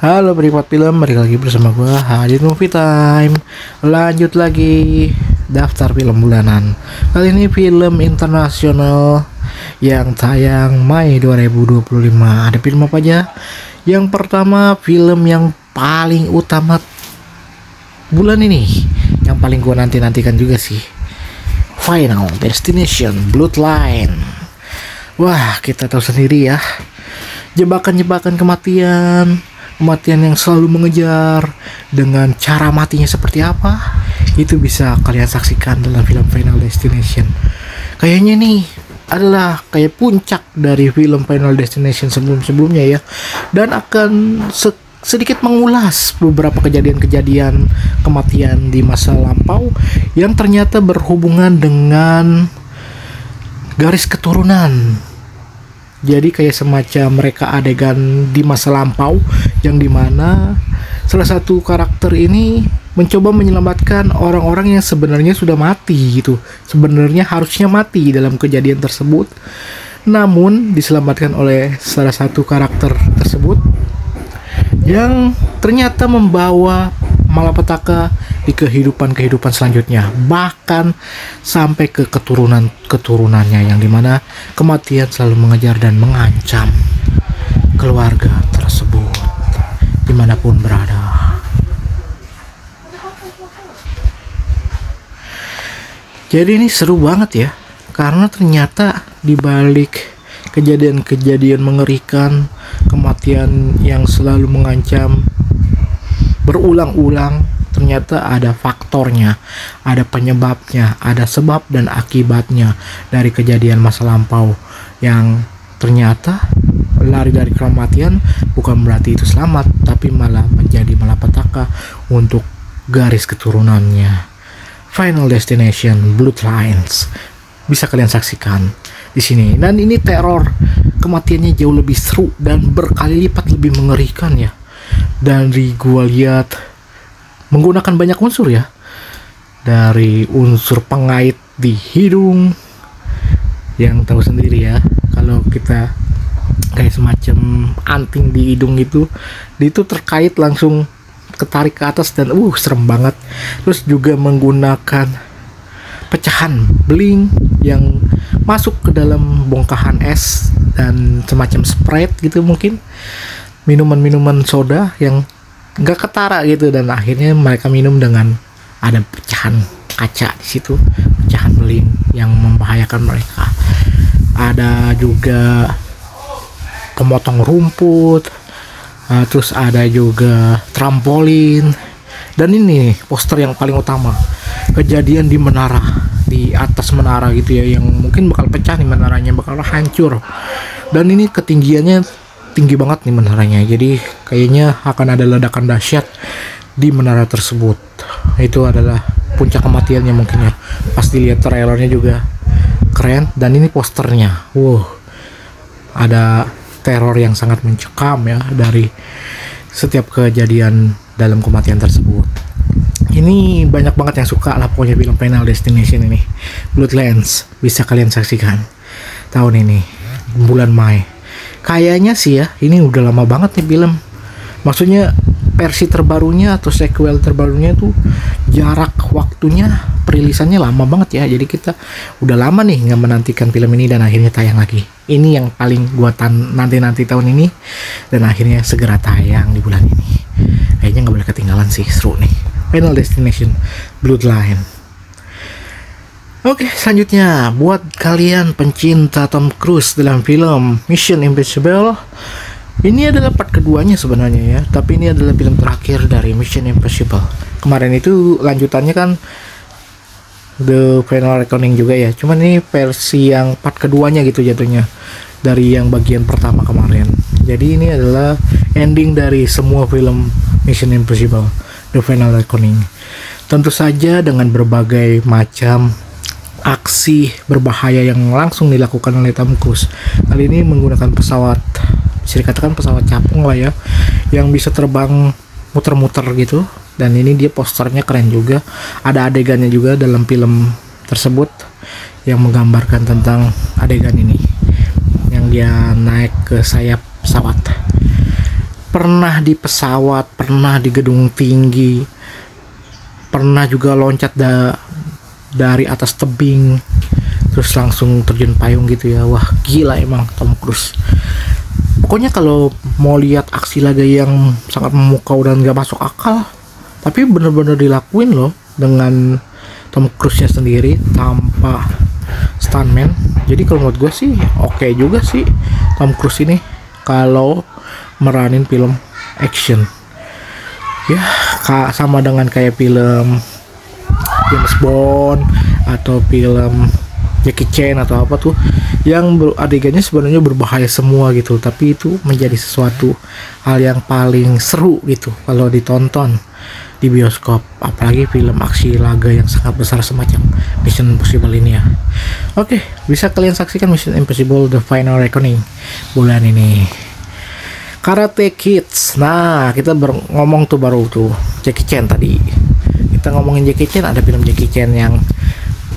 Halo penikmat film, balik lagi bersama gue Hadin Movie Time. Lanjut lagi daftar film bulanan. Kali ini film internasional yang tayang Mei 2025. Ada film apa aja? Yang pertama, film yang paling utama bulan ini, yang paling gue nantikan juga sih, Final Destination Bloodline. Wah, kita tahu sendiri ya, jebakan-jebakan kematian yang selalu mengejar. Dengan cara matinya seperti apa, itu bisa kalian saksikan dalam film Final Destination. Kayaknya nih adalah kayak puncak dari film Final Destination sebelum-sebelumnya ya, dan akan sedikit mengulas beberapa kejadian-kejadian kematian di masa lampau yang ternyata berhubungan dengan garis keturunan. Jadi kayak semacam mereka adegan di masa lampau yang dimana salah satu karakter ini mencoba menyelamatkan orang-orang yang sebenarnya sudah mati gitu. Sebenarnya harusnya mati dalam kejadian tersebut, namun diselamatkan oleh salah satu karakter tersebut yang ternyata membawa malapetaka di kehidupan selanjutnya, bahkan sampai ke keturunannya, yang dimana kematian selalu mengejar dan mengancam keluarga tersebut dimanapun berada. Jadi ini seru banget ya, karena ternyata dibalik kejadian-kejadian mengerikan, kematian yang selalu mengancam berulang-ulang, ternyata ada faktornya, ada penyebabnya, ada sebab dan akibatnya dari kejadian masa lampau yang ternyata lari dari kematian bukan berarti itu selamat, tapi malah menjadi malapetaka untuk garis keturunannya. Final Destination Bloodlines bisa kalian saksikan di sini, dan ini teror kematiannya jauh lebih seru dan berkali lipat lebih mengerikan ya. Dari gua lihat menggunakan banyak unsur ya, dari unsur pengait di hidung, yang tahu sendiri ya, kalau kita kayak semacam anting di hidung itu terkait langsung ketarik ke atas dan serem banget. Terus juga menggunakan pecahan beling yang masuk ke dalam bongkahan es dan semacam Sprite gitu, mungkin minuman soda yang nggak ketara gitu, dan akhirnya mereka minum dengan ada pecahan kaca di situ, pecahan beling yang membahayakan mereka. Ada juga pemotong rumput, terus ada juga trampolin, dan ini poster yang paling utama, kejadian di menara, di atas menara gitu ya, yang mungkin bakal pecah nih menaranya, bakal hancur, dan ini ketinggiannya tinggi banget nih menaranya, jadi kayaknya akan ada ledakan dahsyat di menara tersebut. Itu adalah puncak kematiannya mungkin ya. Pas dilihat trailernya juga keren, dan ini posternya, ada teror yang sangat mencekam ya dari setiap kejadian dalam kematian tersebut. Ini banyak banget yang suka lah pokoknya film Final Destination ini. Bloodlines bisa kalian saksikan tahun ini bulan Mei. Kayaknya sih ya, ini udah lama banget nih film. Maksudnya versi terbarunya atau sequel terbarunya tuh jarak waktunya perilisannya lama banget ya. Jadi kita udah lama nih nggak menantikan film ini, dan akhirnya tayang lagi. Ini yang paling gua nanti tahun ini, dan akhirnya segera tayang di bulan ini. Kayaknya nggak boleh ketinggalan sih, seru nih. Final Destination Bloodline. Oke, selanjutnya buat kalian pencinta Tom Cruise dalam film Mission Impossible, ini adalah part keduanya sebenarnya ya, tapi ini adalah film terakhir dari Mission Impossible. Kemarin itu lanjutannya kan The Final Reckoning juga ya, cuman ini versi yang part keduanya gitu jatuhnya, dari yang bagian pertama kemarin. Jadi ini adalah ending dari semua film Mission Impossible The Final Reckoning. Tentu saja dengan berbagai macam aksi berbahaya yang langsung dilakukan oleh Tom Cruise. Kali ini menggunakan pesawat, bisa dikatakan pesawat capung lah ya, yang bisa terbang muter-muter gitu. Dan ini dia posternya keren juga, ada adegannya juga dalam film tersebut yang menggambarkan tentang adegan ini, yang dia naik ke sayap pesawat. pernah di pesawat, pernah di gedung tinggi, pernah juga loncat dari atas tebing terus langsung terjun payung gitu ya. Wah gila emang Tom Cruise. Pokoknya kalau mau lihat aksi laga yang sangat memukau dan gak masuk akal, tapi bener-bener dilakuin loh dengan Tom Cruise-nya sendiri tanpa stuntman. Jadi kalau menurut gue sih oke juga sih Tom Cruise ini kalau meranin film action ya, sama dengan kayak film James Bond atau film Jackie Chan atau apa tuh yang adegannya sebenarnya berbahaya semua gitu, tapi itu menjadi sesuatu hal yang paling seru gitu kalau ditonton di bioskop, apalagi film aksi laga yang sangat besar semacam Mission Impossible ini ya. Oke, bisa kalian saksikan Mission Impossible The Final Reckoning bulan ini. Karate Kids. Nah, kita ngomong tuh baru tuh Jackie Chan tadi. Kita ngomongin Jackie Chan, ada film Jackie Chan yang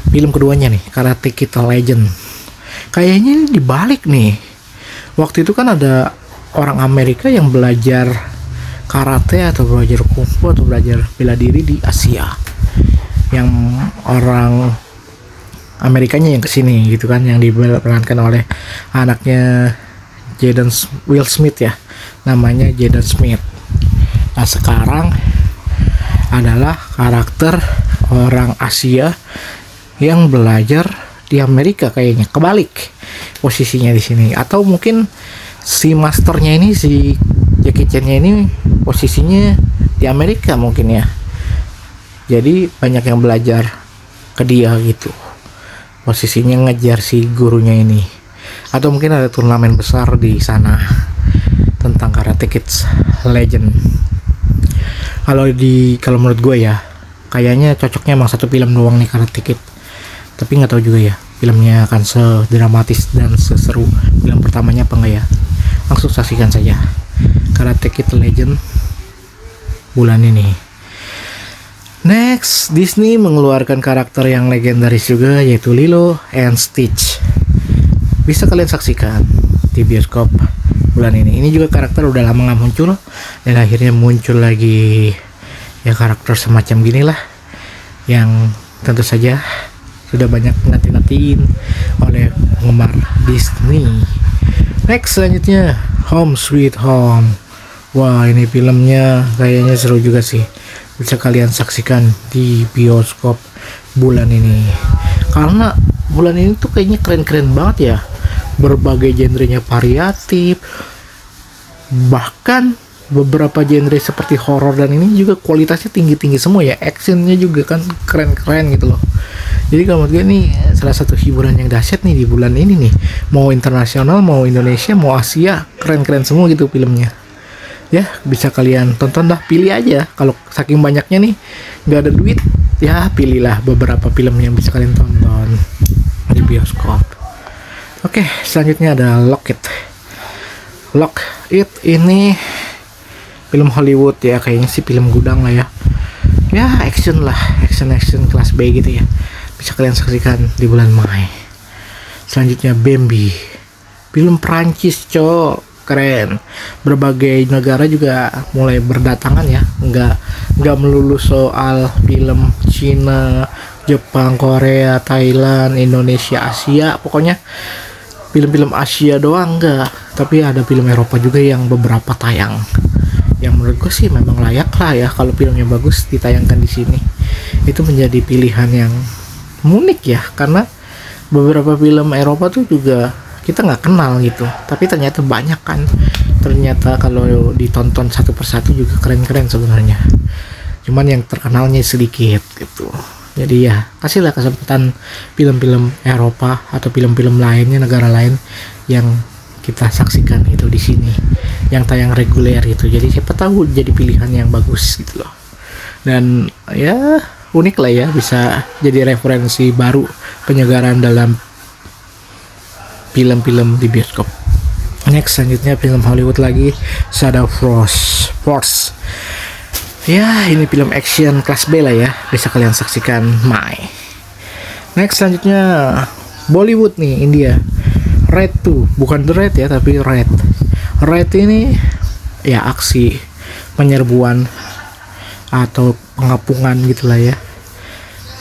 film keduanya nih, Karate Kid Legend. Kayaknya dibalik nih. Waktu itu kan ada orang Amerika yang belajar karate atau belajar kungfu atau belajar bela diri di Asia. Yang orang Amerikanya yang kesini gitu kan, yang diperankan oleh anaknya Will Smith ya, namanya Jaden Smith. Nah sekarang adalah karakter orang Asia yang belajar di Amerika, kayaknya kebalik posisinya di sini, atau mungkin si masternya ini, si Jackie Chan-nya ini posisinya di Amerika mungkin ya. Jadi banyak yang belajar ke dia gitu, posisinya ngejar si gurunya ini, atau mungkin ada turnamen besar di sana tentang Karate Kids Legend. Kalau menurut gue ya, kayaknya cocoknya emang satu film doang nih Karate Kid. Tapi nggak tahu juga ya filmnya akan sedramatis dan seseru film pertamanya apa enggak ya. Langsung saksikan saja Karate Kid Legend bulan ini. Next, Disney mengeluarkan karakter yang legendaris juga, yaitu Lilo and Stitch. Bisa kalian saksikan di bioskop bulan ini. Ini juga karakter udah lama nggak muncul dan akhirnya muncul lagi ya, karakter semacam gini lah yang tentu saja sudah banyak nanti-nantiin oleh penggemar Disney. Next, selanjutnya Home Sweet Home. Wah, ini filmnya kayaknya seru juga sih. Bisa kalian saksikan di bioskop bulan ini. Karena bulan ini tuh kayaknya keren-keren banget ya. Berbagai genrenya variatif. Bahkan beberapa genre seperti horor dan ini juga kualitasnya tinggi-tinggi semua ya. Actionnya juga kan keren-keren gitu loh. Jadi kalau menurut gue ini salah satu hiburan yang dahsyat nih di bulan ini nih. Mau internasional, mau Indonesia, mau Asia, keren-keren semua gitu filmnya. Ya bisa kalian tonton dah, pilih aja. Kalau saking banyaknya nih nggak ada duit, ya pilihlah beberapa film yang bisa kalian tonton di bioskop. Oke, selanjutnya ada Lock It ini film Hollywood ya, kayaknya sih film gudang lah ya. Ya action lah, action kelas B gitu ya. Bisa kalian saksikan di bulan Mei. Selanjutnya Bambi, film Prancis cok, keren. Berbagai negara juga mulai berdatangan ya, nggak melulu soal film Cina, Jepang, Korea, Thailand, Indonesia, Asia, pokoknya film-film Asia doang enggak, tapi ada film Eropa juga yang beberapa tayang. Yang menurut gue sih memang layak lah ya kalau filmnya bagus ditayangkan di sini. Itu menjadi pilihan yang unik ya, karena beberapa film Eropa tuh juga kita nggak kenal gitu, tapi ternyata banyak kan. Ternyata kalau ditonton satu persatu juga keren-keren sebenarnya, cuman yang terkenalnya sedikit gitu. Jadi ya kasihlah kesempatan film-film Eropa atau film-film lainnya, negara lain yang kita saksikan itu di sini, yang tayang reguler gitu. Jadi siapa tahu jadi pilihan yang bagus gitu loh. Dan ya unik lah ya, bisa jadi referensi baru penyegaran dalam film-film di bioskop. Next, selanjutnya film Hollywood lagi, Shadow Force. Ya, ini film action kelas B lah ya, bisa kalian saksikan Mai. Next, selanjutnya Bollywood nih, India. Red tuh, bukan The Red ya, tapi Red ini ya aksi penyerbuan atau pengepungan gitulah ya.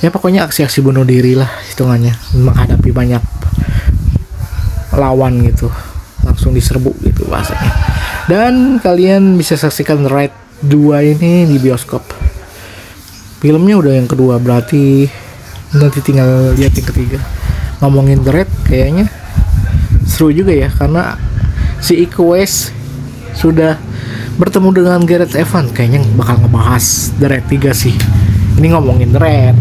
Ya pokoknya aksi-aksi bunuh diri lah hitungannya, menghadapi banyak lawan gitu, langsung diserbu gitu bahasanya. Dan kalian bisa saksikan Raid 2 ini di bioskop. Filmnya udah yang kedua, berarti nanti tinggal lihat yang ketiga. Ngomongin The Raid kayaknya seru juga ya, karena si Iko Uwais sudah bertemu dengan Gareth Evans, kayaknya bakal ngebahas The Raid 3 sih. Ini ngomongin The Raid,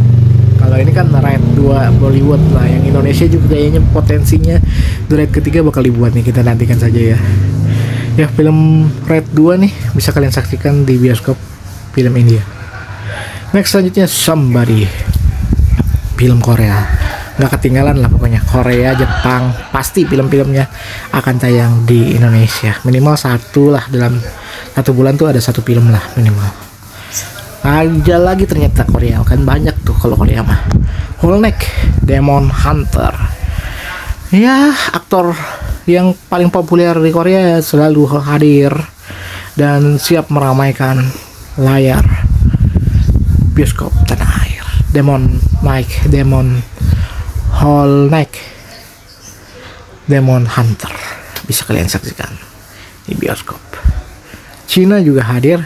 kalau ini kan Raid 2 Bollywood lah, yang Indonesia juga kayaknya potensinya The Raid ketiga bakal dibuat nih, kita nantikan saja ya. Ya, film Raid 2 nih bisa kalian saksikan di bioskop film India. Next selanjutnya Somebody, film Korea. Nggak ketinggalan lah pokoknya, Korea, Jepang, pasti film-filmnya akan tayang di Indonesia. Minimal satu lah, dalam satu bulan tuh ada satu film lah minimal. Ada lagi ternyata Korea, kan banyak tuh kalau Korea mah. Whole Neck, Demon Hunter. Ya, aktor yang paling populer di Korea selalu hadir dan siap meramaikan layar bioskop tanah air. Whole Neck, Demon Hunter bisa kalian saksikan di bioskop. Cina juga hadir.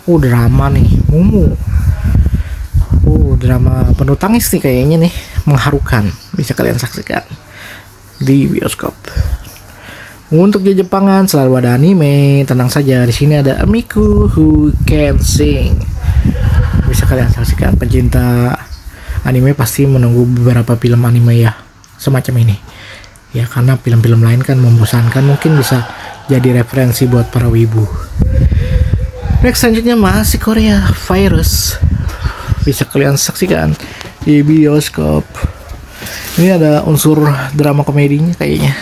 Drama nih, Mumu. Drama penuh tangis nih kayaknya nih, mengharukan. Bisa kalian saksikan di bioskop. Untuk di Jepangan selalu ada anime, tenang saja, di sini ada Amiku Who Can Sing. Bisa kalian saksikan, pencinta anime pasti menunggu beberapa film anime ya semacam ini. Ya karena film-film lain kan membosankan, mungkin bisa jadi referensi buat para wibu. Next selanjutnya masih Korea, Virus. Bisa kalian saksikan di bioskop. Ini ada unsur drama komedinya kayaknya,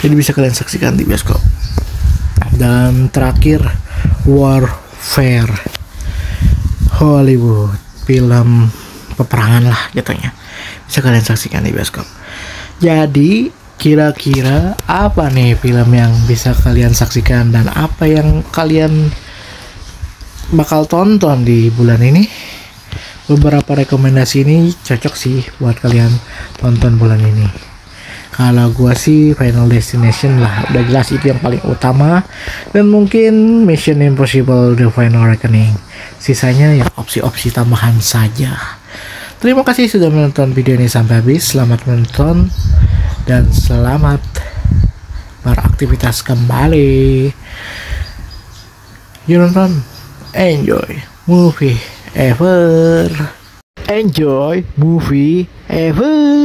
jadi bisa kalian saksikan di bioskop. Dan terakhir Warfare, Hollywood, film peperangan lah jatuhnya, bisa kalian saksikan di bioskop. Jadi kira-kira apa nih film yang bisa kalian saksikan dan apa yang kalian bakal tonton di bulan ini? Beberapa rekomendasi ini cocok sih buat kalian tonton bulan ini. Kalau gua sih Final Destination lah, udah jelas itu yang paling utama, dan mungkin Mission Impossible The Final Reckoning. Sisanya ya opsi-opsi tambahan saja. Terima kasih sudah menonton video ini sampai habis. Selamat menonton dan selamat beraktivitas kembali. You nonton, enjoy movie ever. Enjoy movie ever.